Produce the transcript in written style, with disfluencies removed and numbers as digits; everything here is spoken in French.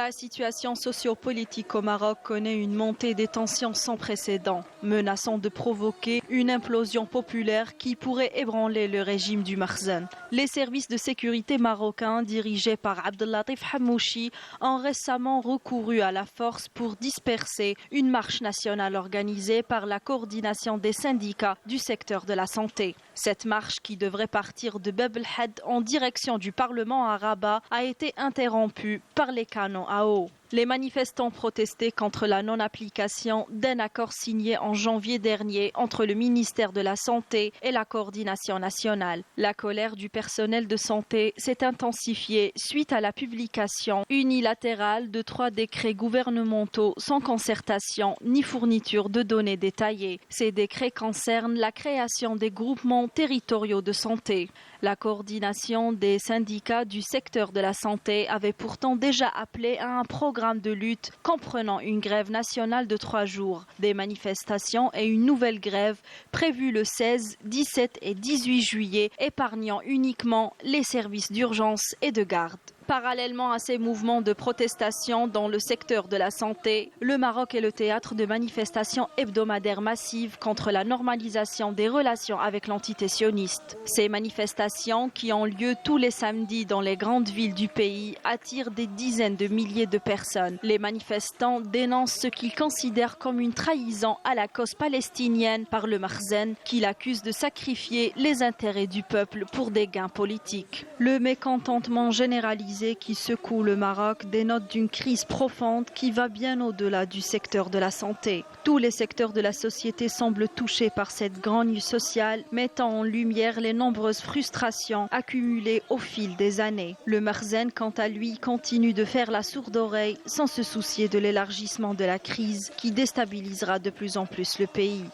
La situation sociopolitique au Maroc connaît une montée des tensions sans précédent, menaçant de provoquer une implosion populaire qui pourrait ébranler le régime du Marzen. Les services de sécurité marocains dirigés par Abdellatif Hamouchi ont récemment recouru à la force pour disperser une marche nationale organisée par la coordination des syndicats du secteur de la santé. Cette marche, qui devrait partir de Bab el-Had en direction du Parlement à Rabat, a été interrompue par les canons à eau. Les manifestants protestaient contre la non-application d'un accord signé en janvier dernier entre le ministère de la Santé et la coordination nationale. La colère du personnel de santé s'est intensifiée suite à la publication unilatérale de 3 décrets gouvernementaux sans concertation ni fourniture de données détaillées. Ces décrets concernent la création des groupements territoriaux de santé. La coordination des syndicats du secteur de la santé avait pourtant déjà appelé à un programme de lutte comprenant une grève nationale de 3 jours, des manifestations et une nouvelle grève prévue le 16, 17 et 18 juillet, épargnant uniquement les services d'urgence et de garde. Parallèlement à ces mouvements de protestation dans le secteur de la santé, le Maroc est le théâtre de manifestations hebdomadaires massives contre la normalisation des relations avec l'entité sioniste. Ces manifestations, qui ont lieu tous les samedis dans les grandes villes du pays, attirent des dizaines de milliers de personnes. Les manifestants dénoncent ce qu'ils considèrent comme une trahison à la cause palestinienne par le Marzen, qui l'accuse de sacrifier les intérêts du peuple pour des gains politiques. Le mécontentement généralisé qui secoue le Maroc dénote d'une crise profonde qui va bien au-delà du secteur de la santé. Tous les secteurs de la société semblent touchés par cette grogne sociale, mettant en lumière les nombreuses frustrations accumulées au fil des années. Le Marzen, quant à lui, continue de faire la sourde oreille sans se soucier de l'élargissement de la crise qui déstabilisera de plus en plus le pays.